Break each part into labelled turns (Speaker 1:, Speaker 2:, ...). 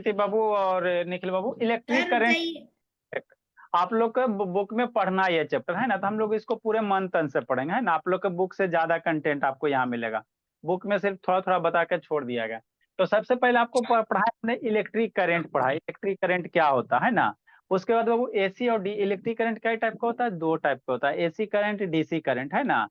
Speaker 1: प्रीति बाबू और निखिल बाबू, electric
Speaker 2: sir
Speaker 1: current
Speaker 2: बताइए।
Speaker 1: आप लोग का बुक में पढ़ना ये चैप्टर है ना, तो हम लोग इसको पूरे मन तन से पढ़ेंगे, है ना। आप लोग के बुक से ज्यादा कंटेंट आपको यहाँ मिलेगा, बुक में सिर्फ थोड़ा थोड़ा बता के छोड़ दिया गया। तो सबसे पहले आपको पढ़ाया हमने इलेक्ट्रिक करंट, पढ़ा इलेक्ट्रिक करंट क्या होता है ना। उसके बाद बाबू एसी और डी इलेक्ट्रिक करंट कई टाइप का होता है, दो टाइप का होता है, एसी करंट डीसी करंट, है ना।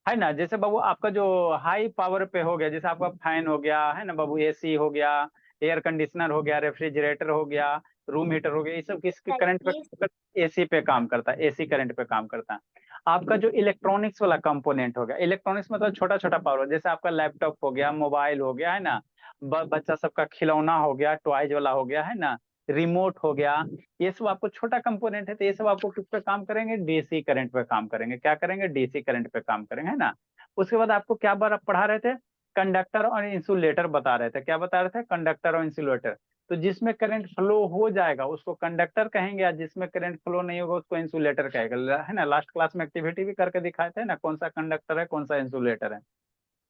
Speaker 1: है ना, जैसे बाबू आपका जो हाई पावर पे हो गया, जैसे आपका फैन हो गया है ना बाबू, एसी हो गया, एयर कंडीशनर हो गया, रेफ्रिजरेटर हो गया, रूम हीटर हो गया, ये सब किस करंट पे, एसी पे काम करता है, एसी करंट पे काम करता है। आपका जो इलेक्ट्रॉनिक्स वाला कंपोनेंट हो गया, इलेक्ट्रॉनिक्स मतलब छोटा छोटा पावर, जैसे आपका लैपटॉप हो गया, मोबाइल हो गया, है ना, बच्चा सबका खिलौना हो गया, टॉयज वाला हो गया, है ना, रिमोट हो गया, ये सब आपको छोटा कंपोनेंट है, तो ये सब आपको किस पे काम करेंगे, डीसी करंट पे काम करेंगे। क्या करेंगे, डीसी करंट पे काम करेंगे, है ना। उसके बाद आपको क्या बार पढ़ा रहे थे, कंडक्टर और इंसुलेटर बता रहे थे। क्या बता रहे थे, कंडक्टर और इंसुलेटर। तो जिसमें करंट फ्लो हो जाएगा उसको कंडक्टर कहेंगे, या जिसमें करंट फ्लो नहीं होगा उसको इंसुलेटर कहेगा, है ना। लास्ट क्लास में एक्टिविटी भी करके दिखाए थे ना, कौन सा कंडक्टर है कौन सा इंसुलेटर है।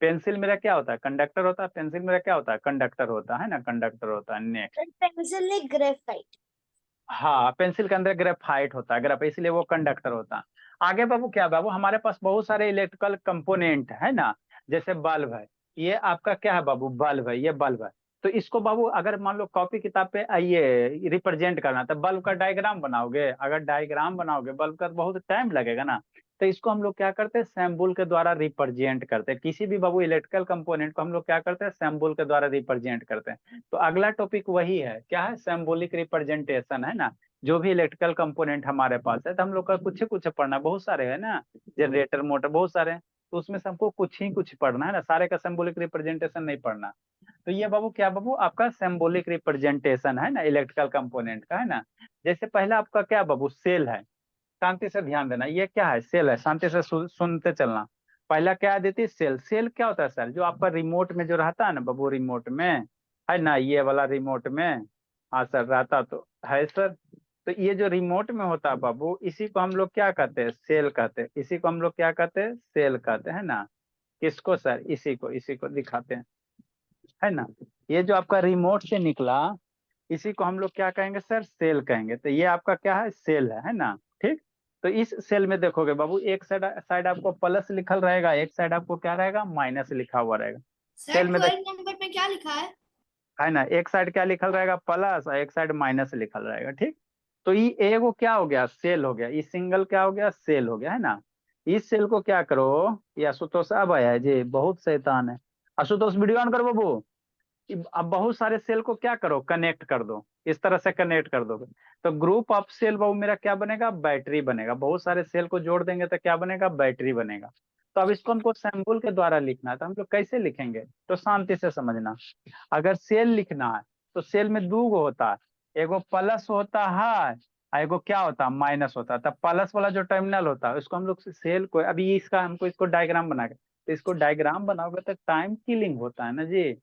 Speaker 1: पेंसिल मेरा क्या होता है, कंडक्टर होता है, पेंसिल मेरा क्या होता है, कंडक्टर होता है ना, कंडक्टर होता है। नेक्स्ट,
Speaker 2: पेंसिल ने ग्रेफाइट।
Speaker 1: हाँ, पेंसिल के अंदर ग्रेफाइट होता है, ग्रेफ इसलिए वो कंडक्टर होता है। आगे बाबू क्या बाबू, हमारे पास बहुत सारे इलेक्ट्रिकल कंपोनेंट है ना, जैसे बल्ब है, ये आपका क्या है बाबू, बल्ब है, ये बल्ब है। तो इसको बाबू अगर मान लो कॉपी किताब पे ये रिप्रेजेंट करना, तो बल्ब का डायग्राम बनाओगे, अगर डायग्राम बनाओगे बल्ब का तो बहुत टाइम लगेगा ना। तो इसको हम लोग क्या करते हैं, सैम्बुल के द्वारा रिप्रेजेंट करते हैं, किसी भी बाबू इलेक्ट्रिकल कंपोनेंट को हम लोग क्या करते हैं, सैम्बुल के द्वारा रिप्रेजेंट करते हैं। तो अगला टॉपिक वही है, क्या है, सिंबॉलिक रिप्रेजेंटेशन, है ना। जो भी इलेक्ट्रिकल कंपोनेंट हमारे पास है, तो हम लोग का कुछ ही कुछ पढ़ना, बहुत सारे है ना, जनरेटर मोटर बहुत सारे हैं, तो उसमें से हमको कुछ ही कुछ पढ़ना है ना, सारे का सिंबॉलिक रिप्रेजेंटेशन नहीं पढ़ना। तो ये बाबू क्या बाबू, आपका सिंबॉलिक रिप्रेजेंटेशन है ना इलेक्ट्रिकल कंपोनेंट का, है ना। जैसे पहला आपका क्या बाबू, सेल है, शांति से ध्यान देना, ये क्या है, सेल है, शांति से सुनते चलना। पहला क्या है देती, सेल। सेल क्या होता है सर, जो आपका रिमोट में जो रहता है ना बाबू, रिमोट में, है ना, ये वाला रिमोट में, हाँ सर रहता तो है सर। तो ये जो रिमोट में होता है बाबू, इसी को हम लोग क्या कहते हैं, सेल कहते हैं, इसी को हम लोग क्या कहते हैं, सेल कहते हैं ना। किसको सर, इसी को दिखाते हैं, है ना। ये जो आपका रिमोट से निकला, इसी को हम लोग क्या कहेंगे सर, सेल कहेंगे। तो ये आपका क्या है, सेल है ना। ठीक। तो इस सेल में देखोगे बाबू, एक साइड साइड आपको प्लस लिखल रहेगा, एक साइड आपको क्या रहेगा, माइनस लिखा हुआ रहेगा।
Speaker 2: सर
Speaker 1: सेल में देख,
Speaker 2: 12 नंबर में क्या लिखा है?
Speaker 1: है ना, एक साइड क्या लिखल रहेगा, प्लस, और एक साइड माइनस लिखल रहेगा। ठीक। तो ये एगो क्या हो गया, सेल हो गया, ये सिंगल क्या हो गया, सेल हो गया, है ना। इस सेल को क्या करो, ये आशुतोष अब आया है जी, बहुत शैतान है। आशुतोष वीडियो ऑन करो बाबू। अब बहुत सारे सेल को क्या करो, कनेक्ट कर दो, इस तरह से कनेक्ट कर दोगे, तो ग्रुप ऑफ सेल बाबू मेरा क्या बनेगा, बैटरी बनेगा। बहुत सारे सेल को जोड़ देंगे तो क्या बनेगा, बैटरी बनेगा। तो अब इसको हमको सिंबल के द्वारा लिखना है, तो हम लोग कैसे लिखेंगे, तो शांति से समझना। अगर सेल लिखना है तो सेल में दो गो होता है, एगो प्लस होता है और एगो क्या होता है, माइनस होता है। तब प्लस वाला जो टर्मिनल होता है उसको हम लोग सेल को, अभी इसका हमको इसको डायग्राम बना के, तो इसको डायग्राम बनाओगे तो टाइम किलिंग होता है ना जी।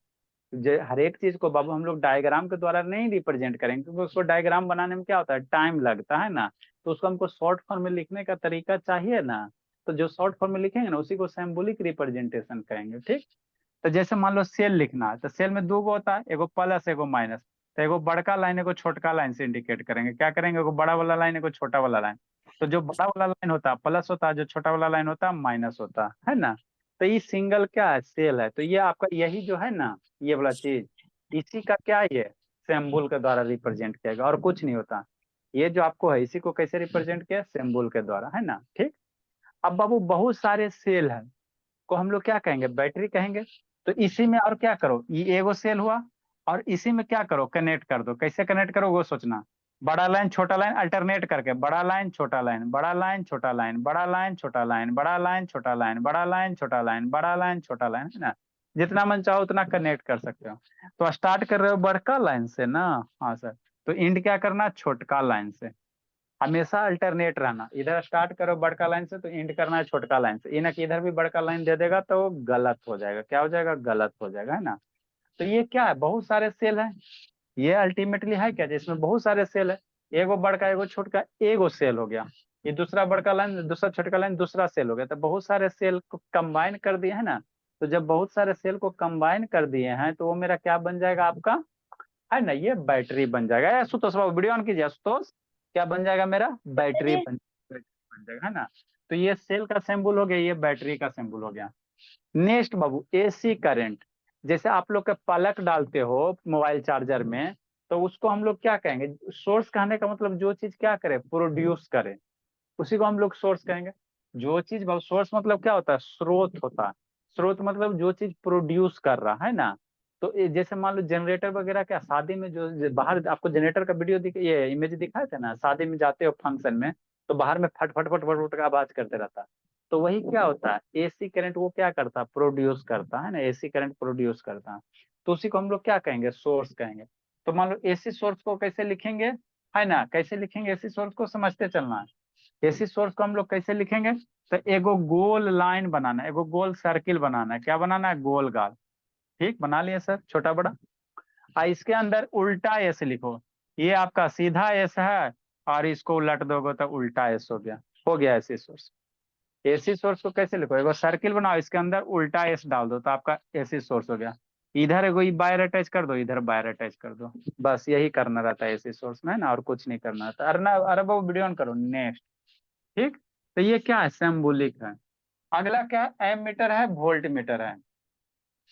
Speaker 1: हर एक चीज को बाबू हम लोग डायग्राम के द्वारा नहीं रिप्रेजेंट करेंगे, क्योंकि उसको डायग्राम बनाने में क्या होता है, टाइम लगता है ना। तो उसको हमको शॉर्ट फॉर्म में लिखने का तरीका चाहिए ना। तो जो शॉर्ट फॉर्म में लिखेंगे ना उसी को सिंबॉलिक रिप्रेजेंटेशन कहेंगे। ठीक। तो जैसे मान लो सेल लिखना है, तो सेल में दो गो होता है, एगो प्लस एगो माइनस। तो एगो बड़का लाइन एगो छोटका लाइन से इंडिकेट करेंगे, क्या करेंगे, एगो बड़ा वाला लाइन एगो छोटा वाला लाइन। तो जो बड़ा वाला लाइन होता है प्लस होता है, जो छोटा वाला लाइन होता है माइनस होता है ना। तो ये सिंगल क्या है, सेल है। तो ये आपका यही जो है ना, ये वाला चीज, इसी का क्या है, ये सिंबल के द्वारा रिप्रेजेंट किया गया, और कुछ नहीं होता। ये जो आपको है, इसी को कैसे रिप्रेजेंट किया, सिंबल के द्वारा, है ना। ठीक। अब बाबू बहुत सारे सेल है, को हम लोग क्या कहेंगे, बैटरी कहेंगे। तो इसी में और क्या करो, ये एगो सेल हुआ, और इसी में क्या करो, कनेक्ट कर दो। कैसे कनेक्ट करो वो सोचना, बड़ा लाइन छोटा लाइन अल्टरनेट करके, बड़ा लाइन छोटा लाइन, बड़ा लाइन छोटा लाइन, बड़ा लाइन छोटा लाइन, बड़ा लाइन छोटा लाइन, बड़ा लाइन छोटा लाइन, बड़ा लाइन छोटा लाइन, है ना। जितना मन चाहो उतना कनेक्ट कर सकते हो। तो स्टार्ट कर रहे हो बड़का लाइन से ना, हाँ सर, तो इंड क्या करना, छोटका लाइन से। हमेशा अल्टरनेट रहना, इधर स्टार्ट करो बड़का लाइन से तो एंड करना है छोटका लाइन से, ये ना कि इधर भी बड़का लाइन दे देगा तो गलत हो जाएगा, क्या हो जाएगा, गलत हो जाएगा, है ना। तो ये क्या है, बहुत सारे सेल है, ये अल्टीमेटली है क्या, जिसमें बहुत सारे सेल है, एगो बड़का एगो छोटका, एगो सेल हो गया। ये दूसरा बड़का लाइन दूसरा छोटका लाइन दूसरा सेल हो गया, तो बहुत सारे सेल को कंबाइन कर दिए है ना। तो जब बहुत सारे सेल को कंबाइन कर दिए हैं तो वो मेरा क्या बन जाएगा, आपका है ना, ये बैटरी बन जाएगा। आशुतोष बाबू वीडियो ऑन कीजिए। आशुतोष क्या बन जाएगा मेरा? बैटरी बन जाएगा, है ना। तो ये सेल का सिंबल हो गया, ये बैटरी का सिंबल हो गया। नेक्स्ट बाबू, एसी करंट। जैसे आप लोग का पलक डालते हो मोबाइल चार्जर में, तो उसको हम लोग क्या कहेंगे? सोर्स कहने का मतलब जो चीज क्या करे, प्रोड्यूस करे, उसी को हम लोग सोर्स कहेंगे। जो चीज बाबू, सोर्स मतलब क्या होता है? स्रोत होता है। स्रोत मतलब जो चीज प्रोड्यूस कर रहा है ना। तो जैसे मान लो जनरेटर वगैरह, क्या शादी में जो बाहर आपको जनरेटर का वीडियो ये इमेज दिखाए थे ना, शादी में जाते हो फंक्शन में, तो बाहर में फट फट फट फट फट का आवाज करते रहता है। तो वही क्या होता है, एसी करंट वो क्या करता है? प्रोड्यूस करता है ना, एसी करंट प्रोड्यूस करता है। तो उसी को हम लोग क्या कहेंगे? सोर्स कहेंगे। तो मान लो एसी सोर्स को कैसे लिखेंगे, है ना, कैसे लिखेंगे एसी सोर्स को, समझते चलना है। एसी सोर्स को हम लोग कैसे लिखेंगे? तो एगो गोल लाइन बनाना है, एगो गोल सर्किल बनाना है। क्या बनाना है? गोल गाल। ठीक, बना लिए सर, छोटा बड़ा। इसके अंदर उल्टा एस लिखो। ये आपका सीधा एस है, और इसको उलट दोगे तो उल्टा एस हो गया। हो गया एसी सोर्स। एसी सोर्स को कैसे लिखो? एगो सर्किल बनाओ, इसके अंदर उल्टा एस डाल दो, तो आपका एसी सोर्स हो गया। इधर एगो वायर अटैच कर दो, इधर वायर अटैच कर दो। बस यही करना रहता है एसी सोर्स में, ना और कुछ नहीं करना रहता। अरे ना, अरे वो वीडियो ऑन करो। नेक्स्ट। ठीक। तो ये क्या है? सिंबॉलिक है। अगला क्या है? एम मीटर है, वोल्ट मीटर है।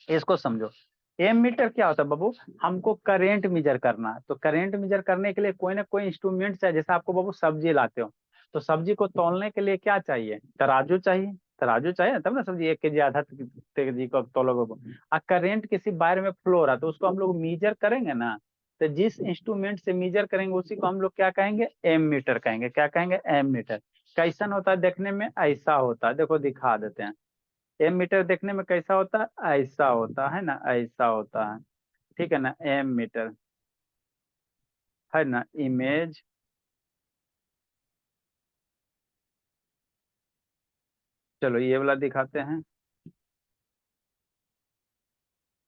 Speaker 1: इसको समझो। एम मीटर क्या होता है बाबू? हमको करेंट मेजर करना है। तो करेंट मेजर करने के लिए कोई ना कोई इंस्ट्रूमेंट चाहिए। जैसे आपको बाबू सब्जी लाते हो, तो सब्जी को तौलने के लिए क्या चाहिए? तराजू चाहिए। तराजू चाहिए तब ना सब्जी 1 केजी आधा केजी को तौलोगे। करेंट किसी वायर में फ्लो हो रहा है, तो उसको हम लोग मीजर करेंगे ना। तो जिस इंस्ट्रूमेंट से मीजर करेंगे उसी को हम लोग क्या कहेंगे? एम मीटर कहेंगे। क्या कहेंगे? M metre. कैसन होता है देखने में? ऐसा होता है, देखो दिखा देते हैं। एम मीटर देखने में कैसा होता है? ऐसा होता है ना, ऐसा होता है। ठीक है ना, एम मीटर, है ना। इमेज, चलो ये वाला दिखाते हैं।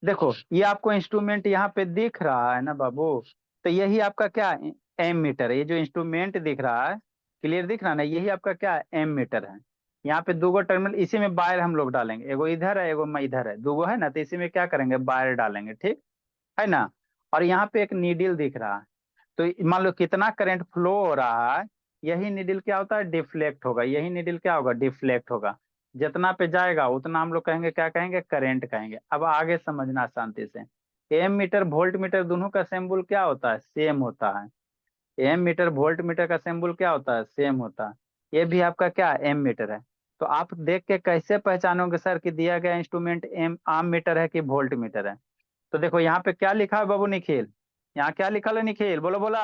Speaker 1: देखो ये आपको इंस्ट्रूमेंट यहाँ पे दिख रहा है ना बाबू, तो यही आपका क्या है? एम मीटर है। ये जो इंस्ट्रूमेंट दिख रहा है, क्लियर दिख रहा है ना, यही आपका क्या है? एम मीटर है। यहाँ पे दो टर्मिनल, इसी में वायर हम लोग डालेंगे। एगो इधर है, एगो मैं इधर है, दो है ना, तो इसी में क्या करेंगे? वायर डालेंगे। ठीक है ना। और यहाँ पे एक नीडल दिख रहा है। तो मान लो कितना करंट फ्लो हो रहा है, यही नीडल क्या होता है? डिफ्लेक्ट होगा। यही नीडल क्या होगा? डिफ्लेक्ट होगा। जितना पे जाएगा उतना हम लोग कहेंगे, क्या कहेंगे? करंट कहेंगे। अब आगे समझना शांति से। एम मीटर वोल्ट मीटर दोनों का सिंबल क्या होता है? सेम होता है। एम मीटर वोल्ट मीटर का सिंबल क्या होता है? सेम होता है। ये भी आपका क्या है? एम मीटर है। तो आप देख के कैसे पहचानोगे सर कि दिया गया इंस्ट्रूमेंट एम आम मीटर है कि वोल्ट मीटर है? तो देखो यहाँ पे क्या लिखा है बाबू निखिल, यहाँ क्या लिखा है निखिल, बोलो बोला।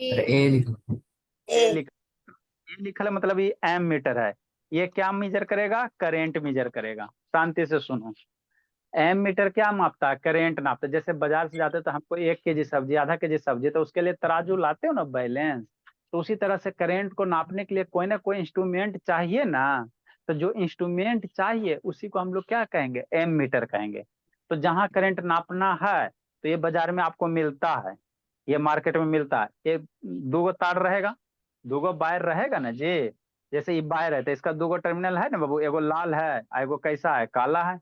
Speaker 2: ए
Speaker 3: ए लिखो।
Speaker 1: ए लिखा। ए लिखा है मतलब ये एम मीटर है। ये क्या मेजर करेगा? करेंट मेजर करेगा। शांति से सुनो। एम मीटर क्या मापता है? करेंट नापता है। जैसे बाजार से जाते हो तो हमको 1 केजी सब्जी, आधा केजी सब्जी, तो उसके लिए तराजू लाते हो ना, बैलेंस। तो उसी तरह से करंट को नापने के लिए कोई ना कोई इंस्ट्रूमेंट चाहिए ना। तो जो इंस्ट्रूमेंट चाहिए उसी को हम लोग क्या कहेंगे? एम मीटर कहेंगे। तो जहां करंट नापना है, तो ये बाजार में आपको मिलता है, ये मार्केट में मिलता है। ये दो गो तार रहेगा, दो गो वायर रहेगा ना जी। जैसे ये वायर है तो इसका दो गो टर्मिनल है ना बाबू, एगो लाल है और एगो कैसा है? काला है।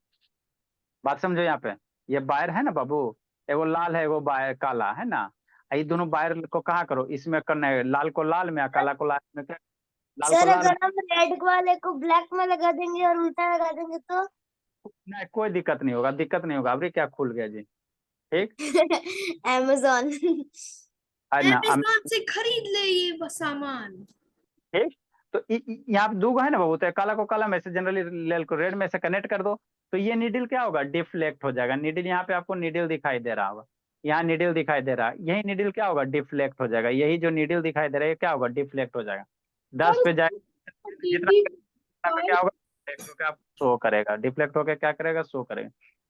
Speaker 1: बात समझो यहाँ पे। ये वायर है ना बाबू, एगो लाल है, एगो वायर काला है ना। ये दोनों वायर को कहाँ करो? इसमें करना है, लाल को लाल में, काला को लाल में। क्या? लाल को
Speaker 2: सर
Speaker 1: लाल में।
Speaker 2: अगर हम रेड वाले को ब्लैक में लगा देंगे और उल्टा लगा देंगे तो
Speaker 1: नहीं, कोई दिक्कत नहीं होगा, दिक्कत नहीं होगा। अभी क्या खुल गया जी। ठीक
Speaker 2: अमेजोन
Speaker 1: है ना।
Speaker 4: अमेज़न से खरीद ले ये सामान।
Speaker 1: ठीक। तो यहाँ पे दो गो है ना बाबू, तो काला को काला में से जनरली लेल को रेड में से कनेक्ट कर दो। तो ये नीडल क्या होगा? डिफ्लेक्ट हो जाएगा। नीडल यहाँ पे आपको नीडल दिखाई दे रहा होगा, यहाँ नीडल दिखाई दे रहा है, यही नीडल क्या होगा? डिफ्लेक्ट हो जाएगा। यही जो नीडल दिखाई दे रहा है क्या होगा? डिफ्लेक्ट हो जाएगा। 10 पे जाएगा, जितना
Speaker 4: टीवी
Speaker 1: पे क्या होगा? डिफ्लेक्ट होकर आप शो करेगा, डिफ्लेक्ट होकर क्या करेगा? शो करेगा।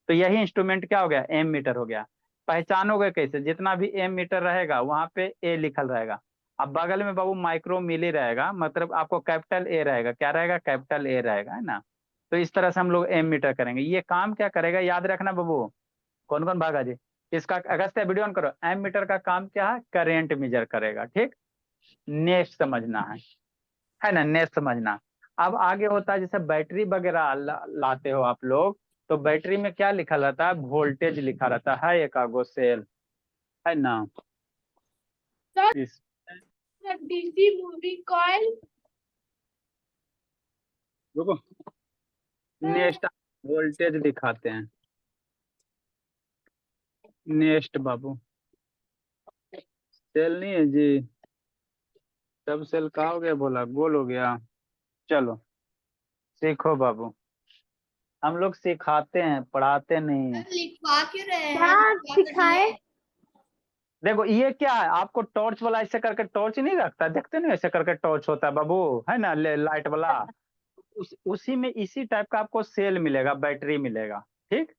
Speaker 1: तो यही इंस्ट्रूमेंट क्या हो गया? एम मीटर हो गया। पहचानोगे कैसे? जितना भी एम मीटर रहेगा वहां पे ए लिखल रहेगा। अब बगल में बाबू माइक्रो मिली रहेगा, मतलब आपको कैपिटल ए रहेगा। क्या रहेगा? कैपिटल ए रहेगा, है ना। तो इस तरह से हम लोग एम मीटर करेंगे। ये काम क्या करेगा? याद रखना बाबू। कौन कौन भागा जी? इसका अगस्त वीडियो ऑन करो। एम मीटर का काम क्या है? करेंट मेजर करेगा। ठीक। नेक्स्ट समझना है ना, नेक्स्ट समझना। अब आगे होता है जैसे बैटरी वगैरह लाते हो आप लोग, तो बैटरी में क्या लिखा रहता है, वोल्टेज लिखा रहता है, एक आगो सेल है ना। इस
Speaker 4: डीसी मूविंग कॉइल।
Speaker 1: रुको, नेक्स्ट वोल्टेज दिखाते हैं। नेक्स्ट बाबू, सेल नहीं है जी, सब सेल कहा हो गया, बोला गोल हो गया। चलो सीखो बाबू, हम लोग सिखाते हैं, पढ़ाते नहीं है।
Speaker 4: लिखवा क्यों रहे हैं?
Speaker 2: क्या
Speaker 4: लिखवा तो
Speaker 2: सिखाए?
Speaker 4: दिए।
Speaker 1: देखो ये क्या है, आपको टॉर्च वाला ऐसे करके टॉर्च नहीं रखता, देखते नहीं ऐसे करके टॉर्च होता है बाबू, है ना, लाइट वाला। उसी में इसी टाइप का आपको सेल मिलेगा, बैटरी मिलेगा। ठीक,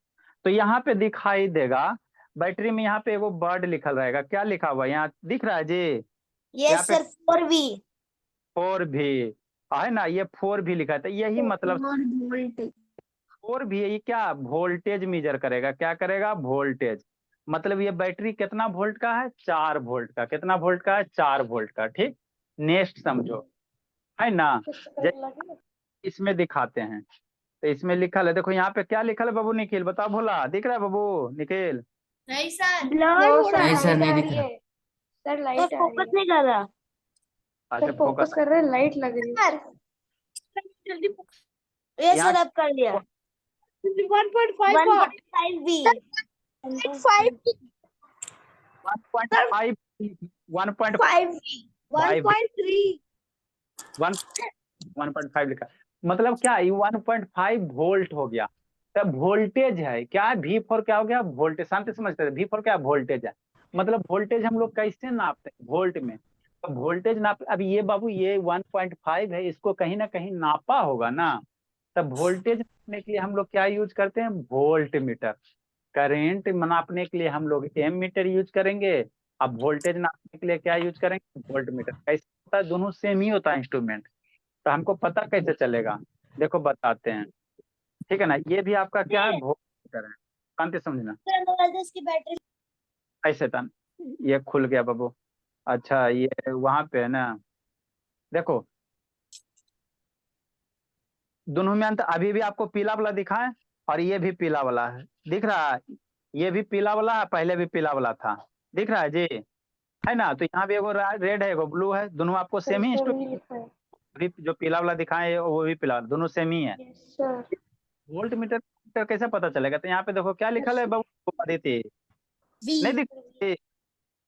Speaker 1: तो यहाँ पे दिखाई देगा बैटरी में, यहाँ पे एगो बर्ड लिखल रहेगा, क्या लिखा हुआ है यहाँ दिख रहा है जी, यहाँ
Speaker 2: यस
Speaker 1: पे
Speaker 2: सर, 4V।
Speaker 1: 4V है ना, ये 4V लिखा था, यही मतलब
Speaker 2: वोल्टेज।
Speaker 1: 4V ये क्या वोल्टेज मेजर करेगा, क्या करेगा, वोल्टेज। मतलब ये बैटरी कितना वोल्ट का है, 4 वोल्ट का, कितना वोल्ट का है, 4 वोल्ट का। ठीक, नेक्स्ट समझो, है ना। इसमें दिखाते हैं, तो इसमें लिखल है, देखो यहाँ पे क्या लिखल है बाबू निखिल, बताओ भोला, दिख रहा है बाबू निखिल।
Speaker 4: नहीं सर।
Speaker 2: ब्लर हो रहा
Speaker 3: नहीं
Speaker 2: है।
Speaker 3: सर, नहीं दिख रहा।
Speaker 2: सर लाइट फोकस नहीं कर रहा।
Speaker 1: अच्छा फोकस
Speaker 2: कर रहे हैं, लाइट लग रही है।
Speaker 4: जल्दी
Speaker 2: ये
Speaker 1: यहाँ
Speaker 2: सर अब कर लिया।
Speaker 4: 1.5 वाट।
Speaker 2: 1.5V।
Speaker 1: 1.5 1.5
Speaker 2: 1.3।
Speaker 1: 1.5 लिखा, मतलब क्या, ये 1.5 वोल्ट हो गया। तब वोल्टेज है क्या, V फॉर क्या हो गया, वोल्टेज, शांति समझते हैं, V फॉर क्या, वोल्टेज है। मतलब वोल्टेज हम लोग कैसे नापते हैं, वोल्ट में। तो वोल्टेज नाप, अब ये बाबू ये 1.5 है, इसको कहीं ना कहीं नापा होगा ना। तब वोल्टेज नापने के लिए हम लोग क्या यूज करते हैं, वोल्ट मीटर। करेंट नापने के लिए हम लोग एम मीटर यूज करेंगे। अब वोल्टेज नापने के लिए क्या यूज करेंगे, वोल्ट मीटर। कैसे होता है, दोनों सेम ही होता है इंस्ट्रूमेंट, तो हमको पता कैसे चलेगा, देखो बताते हैं। ठीक है ना, ये भी आपका क्या है, वोल्ट मीटर है, शांति समझना।
Speaker 2: इसकी बैटरी
Speaker 1: ऐसे था, ये खुल गया बाबू। अच्छा ये वहां पे है ना, देखो दोनों में अंतर, अभी भी आपको पीला वाला दिखा है, और ये भी पीला वाला है, दिख रहा है, ये भी पीला वाला है, पहले भी पीला वाला था, दिख रहा है जी, है ना। तो यहाँ भी एगो रेड है, एगो ब्लू है, दोनों आपको सेम ही अभी जो पीला वाला दिखाए वो भी पीला, दोनों सेम ही है। वोल्ट मीटर कैसे पता चलेगा, तो यहाँ पे देखो क्या लिखल है बाबू, अदिति नहीं दिख,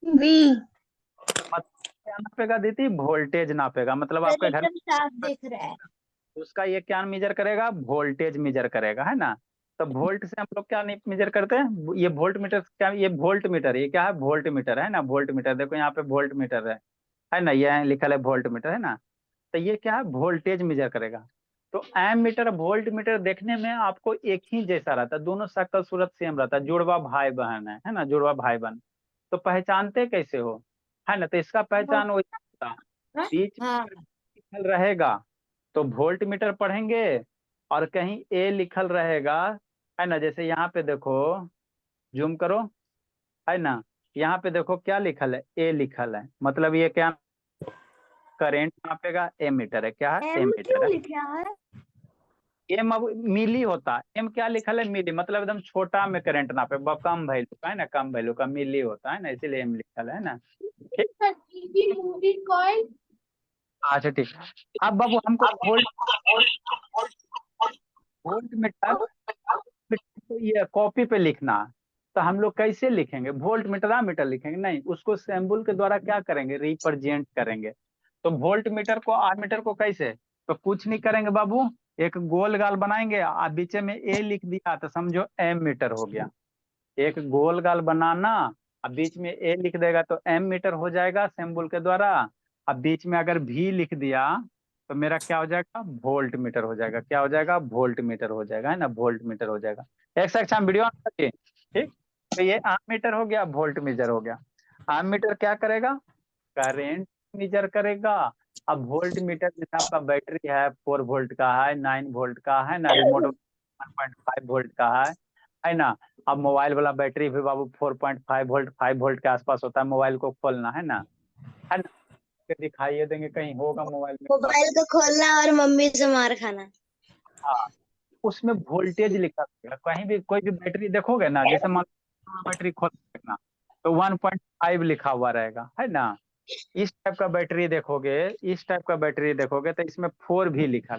Speaker 1: मतलब क्या नापेगा अदिति, वोल्टेज नापेगा, मतलब आपके घर
Speaker 2: एकदम साफ दिख रहा है।
Speaker 1: उसका ये क्या मेजर करेगा, वोल्टेज मेजर करेगा, है ना। तो वोल्ट से हम लोग क्या मेजर करते हैं, ये वोल्ट मीटर क्या, ये वोल्ट मीटर, ये क्या है, वोल्ट मीटर है ना, वोल्ट मीटर, देखो यहाँ पे वोल्ट मीटर है ना, ये लिखा है वोल्ट मीटर, है ना। तो ये क्या है, वोल्टेज मेजर करेगा। तो एम मीटर वोल्ट मीटर देखने में आपको एक ही जैसा रहता है, दोनों शक्ल सूरत सेम रहता है, जुड़वा भाई बहन है ना, जुड़वा भाई बहन। तो पहचानते कैसे हो, है ना, तो इसका पहचान वही होता है, बीच
Speaker 2: हाँ।
Speaker 1: में लिखल रहेगा तो वोल्ट मीटर पढ़ेंगे, और कहीं ए लिखल रहेगा, है ना, जैसे यहाँ पे देखो, जूम करो, है ना, यहाँ पे देखो क्या लिखल है, ए लिखल है, मतलब ये क्या, करेंट नापेगा, एम मीटर है, क्या है, एम मीटर है।
Speaker 2: लिखा है?
Speaker 1: एम अब मिली होता है, एम क्या लिखल है, मिली, मतलब एकदम छोटा में करंट नापे, कम वैल्यू का, है ना, कम वैल्यू का मिली होता है ना, इसीलिए एम लिखल है ना। ठीक,
Speaker 4: डीसी मूविंग कॉइल।
Speaker 1: अच्छा ठीक। अब बाबू हमको वोल्ट वोल्ट मीटर को ये कॉपी पे लिखना, तो हम लोग कैसे लिखेंगे, वोल्ट मीटर मीटर लिखेंगे नहीं, उसको सिंबल के द्वारा क्या करेंगे, रिप्रेजेंट करेंगे। तो वोल्ट मीटर को आर मीटर को कैसे, तो कुछ नहीं करेंगे बाबू, एक गोल गाल बनाएंगे, और बीच में ए लिख दिया तो समझो एम मीटर हो गया। एक गोल गाल बनाना, अब बीच में ए लिख देगा तो एम मीटर हो जाएगा सिंबल के द्वारा। अब बीच में अगर भी लिख दिया तो मेरा क्या हो जाएगा, वोल्ट मीटर हो जाएगा, क्या हो जाएगा, वोल्ट मीटर हो जाएगा, है ना, वोल्ट मीटर हो जाएगा। एक से अच्छा हम वीडियो ठीक, तो ये आम मीटर हो गया, वोल्ट मीटर हो गया। आम मीटर क्या करेगा, करेंट मेजर करेगा। अब वोल्ट मीटर जैसे आपका बैटरी है 4 वोल्ट का है, 9 वोल्ट का है ना, रिमोट 1.5 वोल्ट का है ना। अब मोबाइल वाला बैटरी भी बाबू 4.5 वोल्ट 5 वोल्ट के आसपास होता है, मोबाइल को खोलना है ना, दिखाइए देंगे कहीं होगा मोबाइल में।
Speaker 2: मोबाइल को खोलना और मम्मी से मार खाना।
Speaker 1: हाँ, उसमें वोल्टेज लिखा रहेगा। कहीं भी कोई भी बैटरी देखोगे ना, जैसे मान बैटरी खोल देखना तो 1.5 लिखा हुआ रहेगा, है ना। इस टाइप का बैटरी देखोगे, इस टाइप का बैटरी देखोगे तो इसमें 4 भी लिखा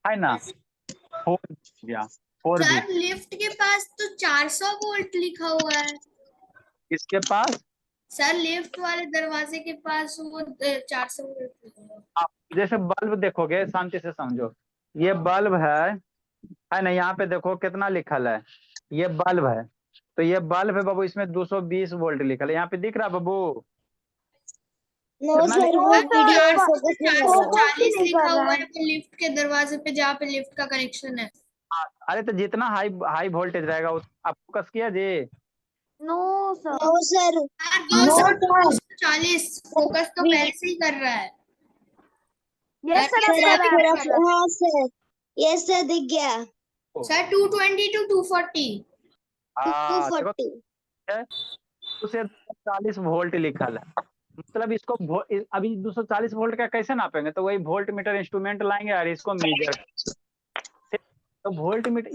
Speaker 1: है ना। 4 गया, 4 भी।
Speaker 4: सर लिफ्ट के पास तो 400 वोल्ट लिखा हुआ है।
Speaker 1: किसके पास?
Speaker 4: सर लिफ्ट वाले दरवाजे के पास वो 400 वोल्ट लिखा हुआ है।
Speaker 1: आप जैसे बल्ब देखोगे, शांति से समझो, ये बल्ब है ना। यहाँ पे देखो कितना लिखल है, ये बल्ब है। तो ये बल्ब है बाबू, इसमें 220 वोल्ट लिखल है। यहाँ पे दिख रहा है बाबू?
Speaker 2: नो
Speaker 1: कितना
Speaker 2: सर, वो
Speaker 4: सर
Speaker 2: वीडियो पे
Speaker 4: 400
Speaker 2: फोकस
Speaker 4: से
Speaker 2: नहीं कर रहा।
Speaker 4: 440 लिखा हुआ है वो लिफ्ट के दरवाजे पे, जहाँ पे लिफ्ट का कनेक्शन है।
Speaker 1: अरे तो जितना हाई हाई वोल्टेज रहेगा आप फोकस किया जी।
Speaker 2: No sir, no sir,
Speaker 4: sir 240 focus तो पहले से ही कर रहा है।
Speaker 2: यस सर,
Speaker 4: सर
Speaker 2: आप
Speaker 4: आप
Speaker 2: कर रहे हैं। हाँ सर, यस सर, दिख गया।
Speaker 4: Sir 220 to 240।
Speaker 1: हाँ, देखो
Speaker 2: 240।
Speaker 1: उसे 40 वोल्ट लिखल है। मतलब इसको अभी 240 वोल्ट का कैसे नापेंगे? तो वही वोल्ट मीटर इंस्ट्रूमेंट लाएंगे और इसको मेजर। तो वोल्ट मीटर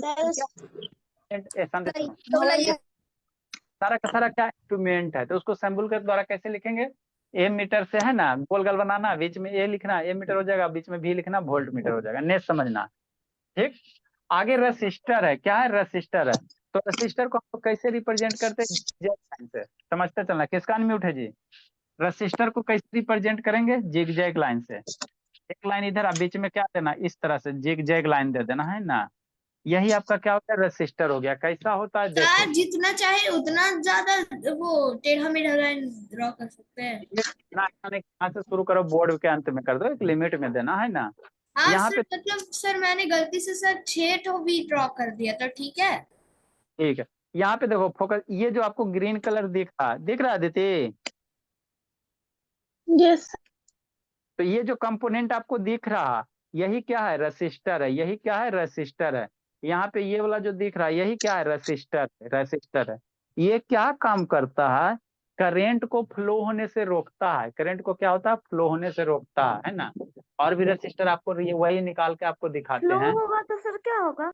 Speaker 1: सारा का सारा क्या इंस्ट्रूमेंट है, तो उसको सैम्पल के द्वारा कैसे लिखेंगे? ए मीटर से, है ना, गोल गोल बनाना, बीच में ए लिखना, ए मीटर हो जाएगा, बीच में भी लिखना, वोल्ट मीटर हो जाएगा। नेक्स्ट समझना, ठीक। आगे रसिस्टर है। क्या है? रसिस्टर है। तो रसिस्टर को हम लोग कैसे रिप्रेजेंट करते हैं? जिगजैग लाइन से। समझते चलना, किसका अनम्यूट है जी? रसिस्टर को कैसे रिप्रेजेंट करेंगे? जिगजैग लाइन से। एक लाइन इधर, आप बीच में क्या देना, इस तरह से जिगजैग लाइन दे देना, है ना। यही आपका क्या होता है? रसिस्टर हो गया। कैसा होता है देखो,
Speaker 4: सर जितना चाहे उतना ज्यादा वो टेढ़ा मेढ़ा लाइन ड्रॉ कर सकते हैं।
Speaker 1: यहाँ से शुरू करो, बोर्ड के अंत में कर दो, एक लिमिट में देना, है ना।
Speaker 4: हाँ
Speaker 1: यहाँ
Speaker 4: सर,
Speaker 1: पे
Speaker 4: मतलब सर मैंने गलती से सर 6 तो भी ड्रॉ कर दिया था, ठीक है।
Speaker 1: ठीक है। यहाँ पे देखो फोकस, ये जो आपको ग्रीन कलर दिख रहा है दीदी?
Speaker 2: यस।
Speaker 1: तो ये जो कंपोनेंट आपको दिख रहा, यही क्या है? रसिस्टर है। यही क्या है? रसिस्टर है। यहाँ पे ये वाला जो दिख रहा है, यही क्या है? रसिस्टर है। ये क्या काम करता है? करंट को फ्लो होने से रोकता है। करंट को क्या होता है? फ्लो होने से रोकता है ना। और भी रसिस्टर आपको ये वही निकाल के आपको दिखाते हैं,
Speaker 2: होगा तो सर क्या होगा?